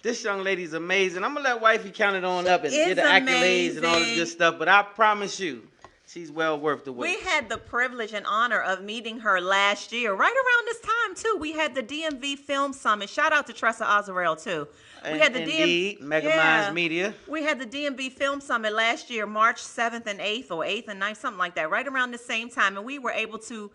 This young lady's amazing. I'm gonna let wifey count it on up and Is get the accolades and all this amazing. good stuff. But I promise you, she's well worth the wait. We had the privilege and honor of meeting her last year, right around this time too. We had the DMV Film Summit. Shout out to Tressa Ozarell too. We had the Indeed, Mega yeah, Minds Media. we had the DMV Film Summit last year, March 7th and 8th, or 8th and 9th, something like that, right around the same time. And we were able to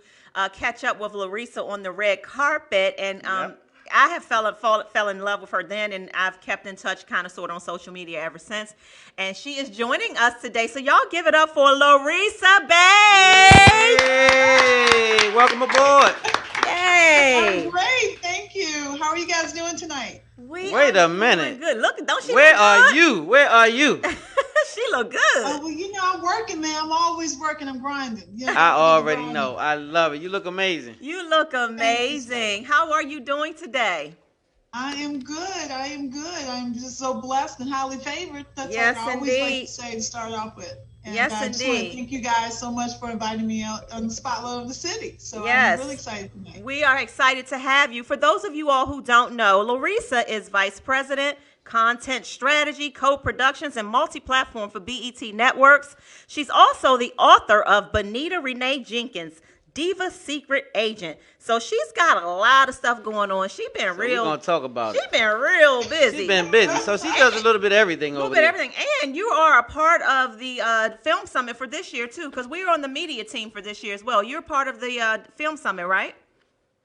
catch up with Lorisa on the red carpet. And Yep. I have fell in love with her then, and I've kept in touch kind of sort of on social media ever since. And she is joining us today. So y'all give it up for Lorisa Bates. Hey, welcome aboard. Yay. I'm great, thank you. How are you guys doing tonight? Wait a minute. Good. Look, don't she Where look are good? you? Where are you? She look good. Oh, well, I'm working, man. I'm always working. I'm grinding. I already know. I love it. You look amazing. You look amazing. How are you doing today? I am good. I am good. I'm just so blessed and highly favored. That's Yes, what I always like indeed. to say to start off with. And Yes, I just want to indeed. thank you guys so much for inviting me out on the spotlight of the city. So Yes. I'm really excited tonight. We are excited to have you. For those of you all who don't know, Lorisa is Vice President, Content Strategy, Co-Productions, and Multi-Platform for BET Networks. She's also the author of Benita Renee Jenkins, Diva Secret Agent. So she's got a lot of stuff going on. She's been We're gonna talk about She's it. been real busy. She's been busy, so she does a little bit of everything a little over bit there. of everything. And you are a part of the film summit for this year too, because we are on the media team for this year as well. You're part of the film summit, right?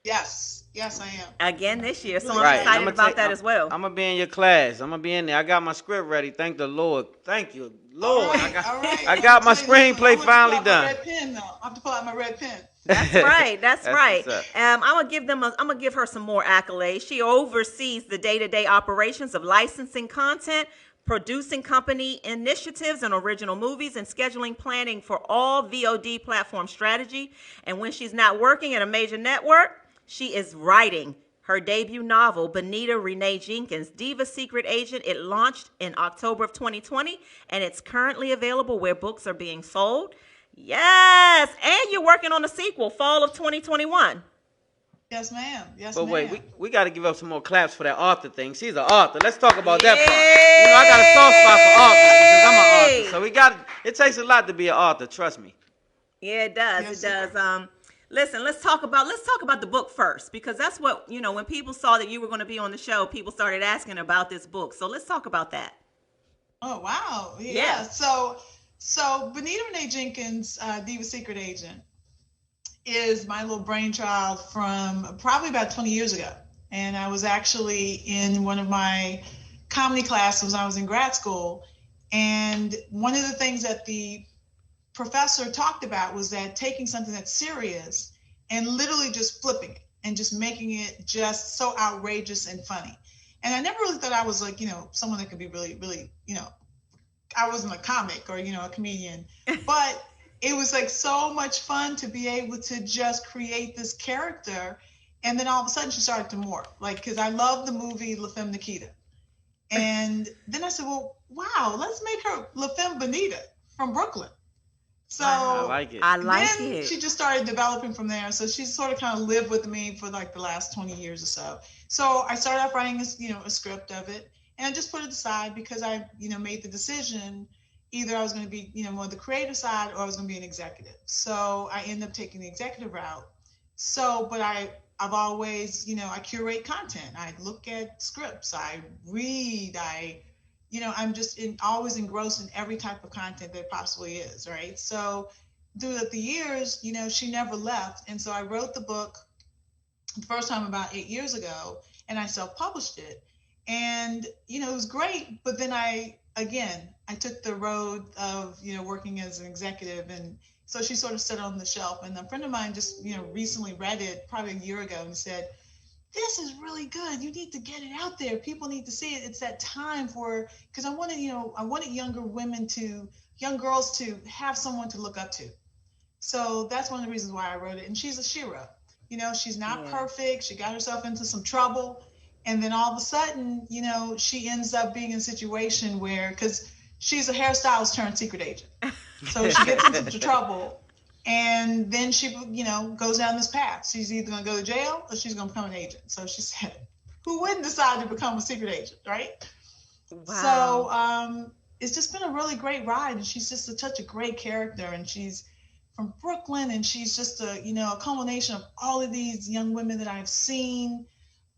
Yes, I am. Again this year, so I'm Right. excited I'ma about that as well. I'm gonna be in your class. I'm gonna be in there. I got my script ready. Thank the Lord. Thank you, Lord. All right. I got my I'll tell you, screenplay I want to finally pull out done. my red pen, though. I have to pull out my red pen. That's right. That's right. what's up. I'm gonna give her some more accolades. She oversees the day-to-day operations of licensing content, producing company initiatives and original movies, and scheduling planning for all VOD platform strategy. And when she's not working at a major network, she is writing her debut novel, Benita Renee Jenkins, Diva Secret Agent. It launched in October of 2020, and it's currently available where books are being sold. Yes, and you're working on a sequel, fall of 2021. Yes, ma'am. Yes, But ma'am. wait, we got to give up some more claps for that author thing. She's an author. Let's talk about that part. You know, I got a soft spot for authors because I'm an author. So it takes a lot to be an author. Trust me. Yeah, it does. Yes, It does. Listen, let's talk about the book first, because that's what, when people saw that you were going to be on the show, people started asking about this book. So let's talk about that. Oh, wow. Yeah. So Benita Renee Jenkins, Diva Secret Agent, is my little brainchild from probably about 20 years ago. And I was actually in one of my comedy classes when I was in grad school. And one of the things that the professor talked about was that taking something that's serious and literally just flipping it and just making it just so outrageous and funny. And I never really thought I was like, someone that could be really, really, I wasn't a comic or, a comedian, but it was like so much fun to be able to just create this character. And then all of a sudden she started to morph, because I love the movie La Femme Nikita. And then I said, well, wow, let's make her La Femme Benita from Brooklyn. So I like it. I like then it. she just started developing from there. So she's sort of kind of lived with me for the last 20 years or so. So I started off writing a script of it, and I just put it aside because I, made the decision either I was going to be, more the creative side or I was going to be an executive. So I ended up taking the executive route. So, but I've always, I curate content. I look at scripts. I read. I'm just always engrossed in every type of content there possibly is, right? So through the years, she never left. And so I wrote the book the first time about 8 years ago, and I self-published it. And, it was great. But then I took the road of, working as an executive. And so she sort of set on the shelf. And a friend of mine just, recently read it probably a year ago and said, this is really good. You need to get it out there. People need to see it. It's that time because I wanted young girls to have someone to look up to. So that's one of the reasons why I wrote it. And she's a shero. She's not perfect. She got herself into some trouble. And then all of a sudden, she ends up being in a situation where, because she's a hairstylist turned secret agent. So she gets into trouble. And then she, goes down this path. She's either going to go to jail or she's going to become an agent. So she said, who wouldn't decide to become a secret agent, right? Wow. So it's just been a really great ride, and she's just such a great character, and she's from Brooklyn, and she's just a culmination of all of these young women that I've seen,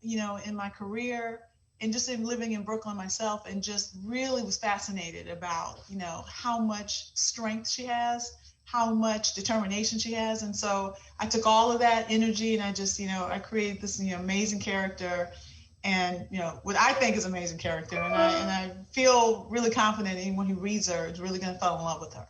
in my career, and just in living in Brooklyn myself, and just really was fascinated about, how much strength she has, how much determination she has. And so I took all of that energy and I just, I created this, amazing character, and, what I think is an amazing character. And I feel really confident anyone who reads her is really going to fall in love with her.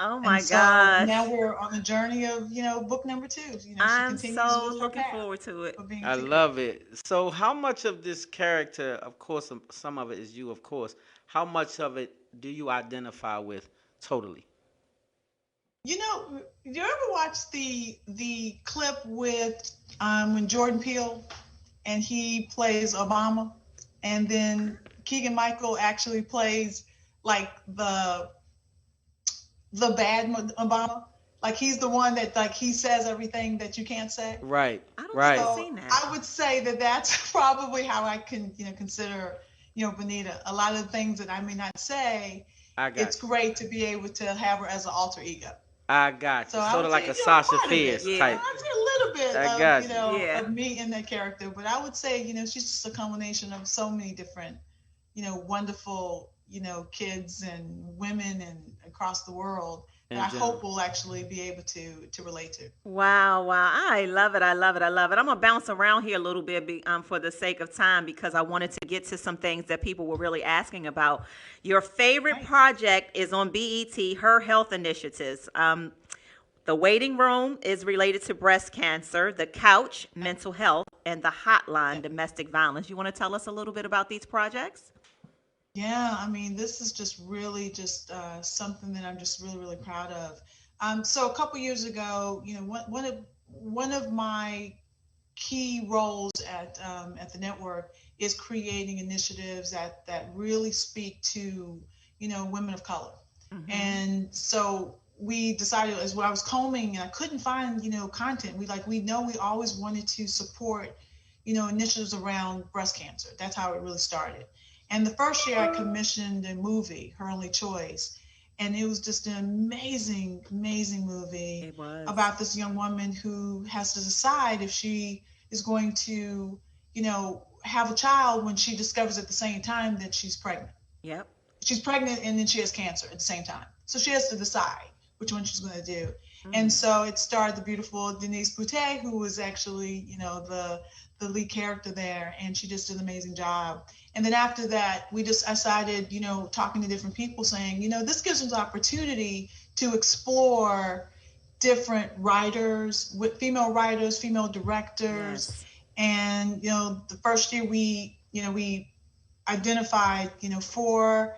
Oh And my so now gosh. we're on the journey of, book number 2. She I'm continues so with her looking path forward to it. of being a I secret love agent. it. So, how much of this character, of course, some of it is you, of course. How much of it do you identify with totally? You ever watch the clip with when Jordan Peele and he plays Obama, and then Keegan Michael actually plays like the bad Obama, like he's the one that like he says everything that you can't say. Right, I don't think I've right. So seen that. I would say that that's probably how I can consider Benita. A lot of the things that I may not say, I got it's you. great to be able to have her as an alter ego. I got So you. I Sort would of say, like a Sasha part of it. Fierce Yeah. type. I'd say a little bit I of, got you. Yeah. of me in that character, but I would say, she's just a combination of so many different, wonderful, kids and women and across the world In that I general. hope will actually be able to relate to. Wow, wow. I love it. I love it. I love it. I'm going to bounce around here a little bit for the sake of time because I wanted to get to some things that people were really asking about. Your favorite Right. project is on BET, Her Health Initiatives. The Waiting Room is related to breast cancer, The Couch, Yep. mental health, and The Hotline, Yep. domestic violence. You want to tell us a little bit about these projects? Yeah, I mean, this is just really just something that I'm just really, really proud of. So a couple years ago, one of my key roles at the network is creating initiatives that really speak to women of color. Mm-hmm. And so we decided as well, I was combing and I couldn't find content. We always wanted to support initiatives around breast cancer. That's how it really started. And the first year I commissioned a movie, Her Only Choice, and it was just an amazing, amazing movie It was. about this young woman who has to decide if she is going to, have a child when she discovers at the same time that she's pregnant. Yep. She's pregnant and then she has cancer at the same time. So she has to decide which one she's going to do. And Mm. so it starred the beautiful Denise Boutet, who was actually, the lead character there, and she just did an amazing job. And then after that, we just decided, talking to different people, saying, this gives us the opportunity to explore different writers, with female writers, female directors, Yes. and the first year we identified 4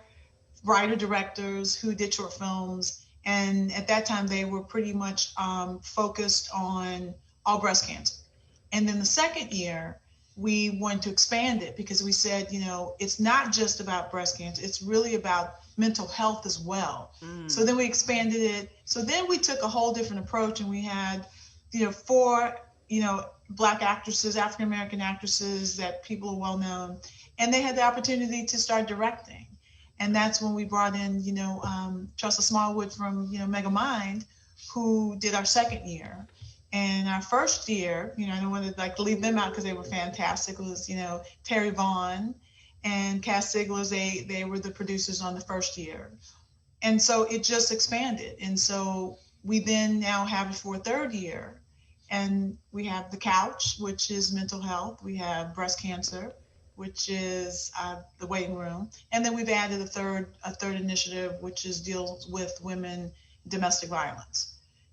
writer directors who did short films, and at that time they were pretty much focused on all breast cancer. And then the second year we wanted to expand it because we said, it's not just about breast cancer, it's really about mental health as well. So Mm. then we expanded it. So then we took a whole different approach, and we had 4 black actresses, African American actresses that people are well known, and they had the opportunity to start directing. And that's when we brought in, Tressa Smallwood from, Mega Mind, who did our second year. And our first year, I don't want to leave them out because they were fantastic. It was, Terry Vaughn and Cass Ziegler. They were the producers on the first year. And so it just expanded. And so we then now have it for a third year. And we have The Couch, which is mental health. We have breast cancer, which is the waiting room. And then we've added a third initiative, which deals with women domestic violence.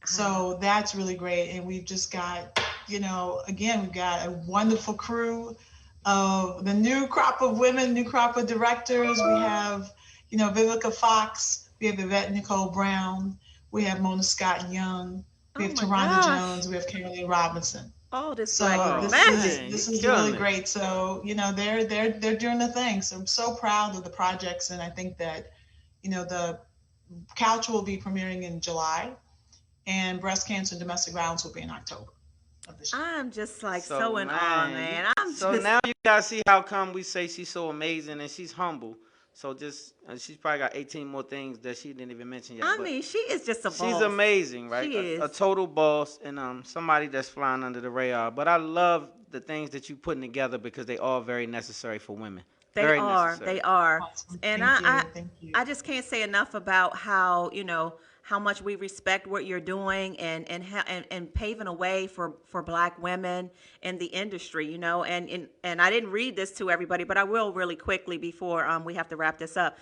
So that's really great. And we've just got, again, we've got a wonderful crew of the new crop of women, new crop of directors. We have, Vivica Fox, we have Yvette Nicole Brown, we have Mona Scott Young, we Oh have my Taronda gosh. Jones, we have Caroline Robinson. All this black So Oh girl this is man, magic. you this is killing really it. great. So they're doing the thing. So I'm so proud of the projects, and I think that the Couch will be premiering in July, and breast cancer and domestic violence will be in October. of the show. I'm just like So so in awe, man, man. I'm so just now you guys see how come we say she's so amazing and she's humble. So just she's probably got 18 more things that she didn't even mention yet. I But mean, she is just a she's boss. amazing, right? She is. A total boss and somebody that's flying under the radar. But I love the things that you putting together because they all very necessary for women. They Very are. necessary. They are. Awesome. And Thank I, you. Thank you. I just can't say enough about how, how much we respect what you're doing and paving a way for Black women in the industry, and I didn't read this to everybody, but I will really quickly before we have to wrap this up.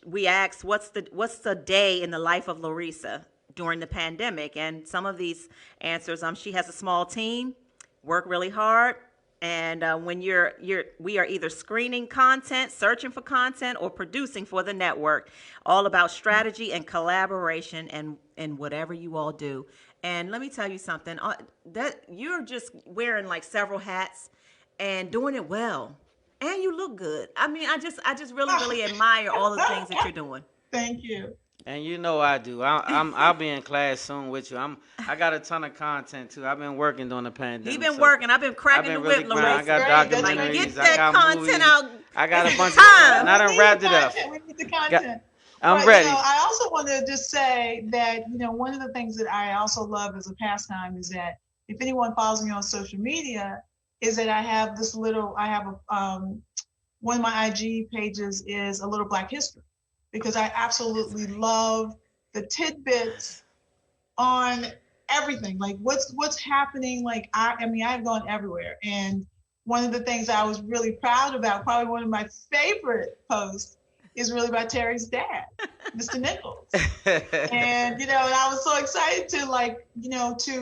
We asked what's the day in the life of Lorisa during the pandemic, and some of these answers, she has a small team, work really hard. And when we are either screening content, searching for content, or producing for the network, all about strategy and collaboration and whatever you all do. And let me tell you something, that you're just wearing like several hats and doing it well. And you look good. I mean, I just really admire all the things that you're doing. Thank you. And you know I do. I'll be in class soon with you. I got a ton of content too. I've been working during the pandemic. He been working. I've been cracking the whip, grind. I Lorisa. got Great, that's documentaries. great. Get I that got content movies. out. I got a bunch of Time. and I done wrapped it up. We need the content. I'm But, ready. I also want to just say that, one of the things that I also love as a pastime is that if anyone follows me on social media, is that I have one of my IG pages is a little Black history, because I absolutely love the tidbits on everything, like what's happening. Like I've gone everywhere, and one of the things I was really proud about, probably one of my favorite posts, is really about Terry's dad, Mr. Nichols. And and I was so excited to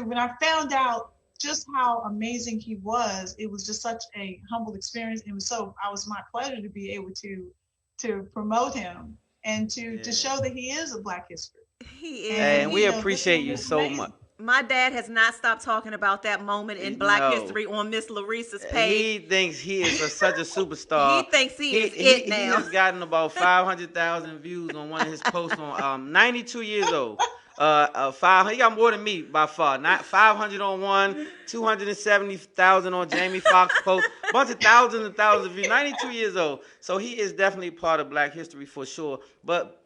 when I found out just how amazing he was. It was just such a humble experience. It was my pleasure to be able to promote him and to show that he is a Black history. He is. And we appreciate you so amazing. much. My dad has not stopped talking about that moment in Black No. History on Miss Lorisa's page. He thinks he is such a superstar. He thinks he is it now. He has gotten about 500,000 views on one of his posts on 92 years old. He got more than me by far. Not 500 on one, 270,000 on Jamie Foxx post, bunch of thousands and thousands of views. 92 years old, so he is definitely part of Black history for sure. But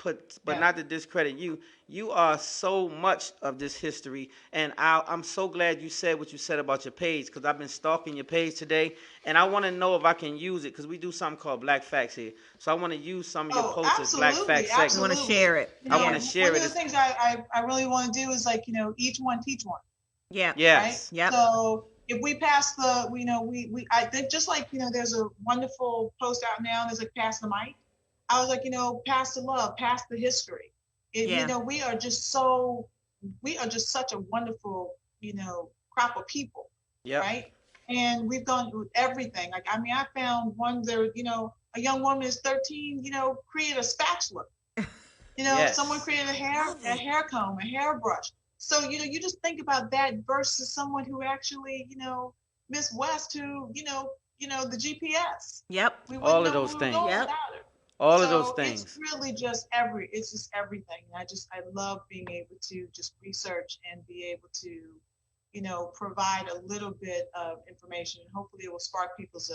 not to discredit you. You are so much of this history, and I'm so glad you said what you said about your page, because I've been stalking your page today, and I want to know if I can use it, because we do something called Black Facts here. So I want to use some of your posts as Black Facts segments. You want to share it? I want to share One it. of the things I really want to do is each one teach one. Yeah. Yes. Right? Yep. So if we pass I think just there's a wonderful post out now that's like pass the mic. I was like, pass the love, pass the history. We are just such a wonderful, crop of people. Yep. Right. And we've gone through everything. I found one there, a young woman is 13, created a spatula. Yes. Someone created a hair comb, a hairbrush. So, you just think about that versus someone who actually, Miss West, who, the GPS. Yep. All of those things. Yep. All of those things. It's really just it's just everything. And I love being able to just research and be able to, provide a little bit of information. Hopefully it will spark people's,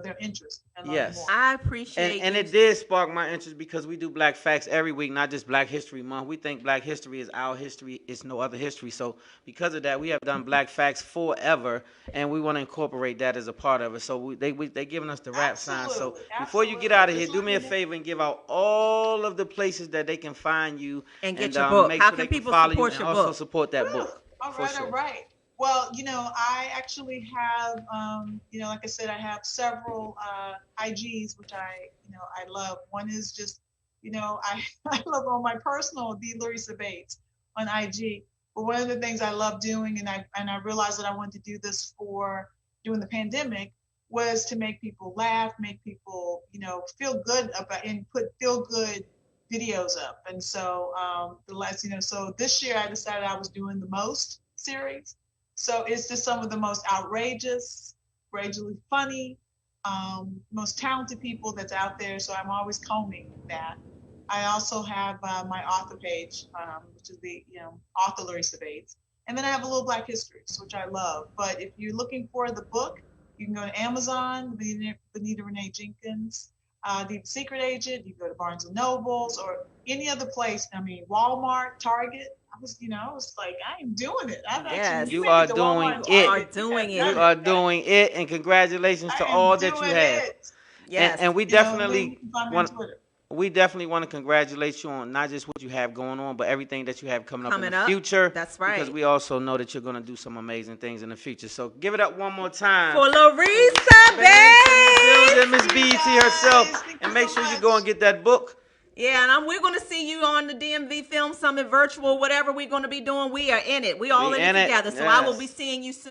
their interest and learn more. I appreciate and it did spark my interest, because we do Black Facts every week, not just Black History Month. We think Black history is our history, it's no other history. So because of that, we have done Black Facts forever, and we want to incorporate that as a part of it. So they giving us the rap sign. So before you get out of here, do me a favor and give out all of the places that they can find you and get your book. Make How sure can they can people follow support you your and book? also support that book. All Sure. right. Well, I actually have, like I said, I have several IGs, which I love. One is just, I love on my personal, the Lorisa Bates on IG. But one of the things I love doing, and I realized that I wanted to do this for during the pandemic, was to make people laugh, make people, feel good about, and put feel good videos up. And so so this year I decided I was doing the most series. So it's just some of the most outrageous, outrageously funny, most talented people that's out there. So I'm always combing that. I also have my author page, which is the author Lorisa Bates. And then I have a little Black Histories, which I love. But if you're looking for the book, you can go to Amazon, Benita Renee Jenkins, Diva Secret Agent. You can go to Barnes and Nobles or any other place. I mean, Walmart, Target. I was like, I am doing it. I've actually You made are it to doing Walmart, it. Target. Doing Yeah, it. You are doing it, and congratulations to I am all that you doing have. it. Yes. And we You know, and then definitely you can find me on want Twitter. we definitely want to congratulate you on not just what you have going on, but everything that you have coming up in Coming the up. future. That's right. Because we also know that you're going to do some amazing things in the future. So give it up one more time. For Lorisa Bates. Miss BT herself. Thank And you make so sure you much. go and get that book. Yeah, and we're going to see you on the DMV Film Summit virtual, whatever we're going to be doing. We are in it. We all in it in it. together. So I will Yes. be seeing you soon.